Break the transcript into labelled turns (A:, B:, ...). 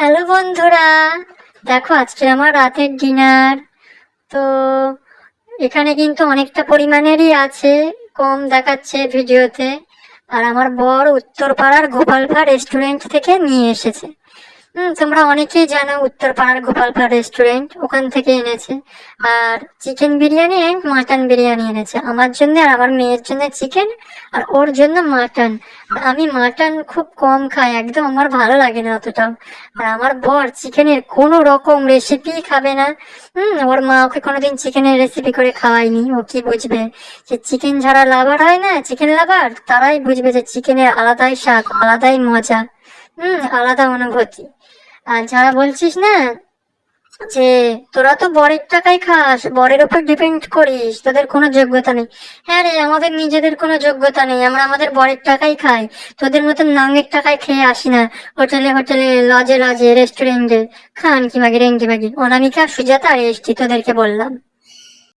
A: Hello বন্ধুরা, দেখো আজকে আমার রাতের ডিনার। তো এখানে কিন্তু অনেকটা পরিমাণেরই আছে, কম দেখাচ্ছে ভিডিওতে। আর আমার বর উত্তরপাড়ার গোপালভা রেস্টুরেন্ট থেকে নিয়ে এসেছে। তোমরা অনেকেই জানো উত্তরপাড়ার গোপালভা রেস্টুরেন্ট, ওখান থেকে এনেছে। আর chicken biryani and mutton biryani এনেছে আমার জন্য, আর আমার মেয়ের জন্য চিকেন, আর ওর জন্য মাটন। আমি মাটন খুব কম খাই, একদম আমার ভালো লাগে না অতটাও। আর আমার বর চিকেনের কোনো রকম রেসিপি খাবে না। ওর মা ওকে কোনোদিন চিকেনের রেসিপি করে খাওয়ায়নি। ও কি বুঝবে যে চিকেন যারা লাভার হয় না, চিকেন লাভার, তারাই বুঝবে যে চিকেনের আলাদাই স্বাদ, আলাদাই মজা, আলাদা অনুভূতি। আর যারা বলছিস না যে তোরা তো বরের টাকায় খাস, বরের উপর ডিপেন্ড করিস, তোদের কোনো যোগ্যতা নেই। হ্যাঁ রে, আমাদের নিজেদের কোনো যোগ্যতা নেই, আমরা আমাদের বরের টাকায় খাই। তোদের মতন নাঙ্গের টাকায় খেয়ে আসি না হোটেলে হোটেলে, লজে লজে, রেস্টুরেন্টে। খান কি মাগি রেঙ্কি মাগি, অনামিকা সুজাতা আর এসছি, তোদেরকে বললাম।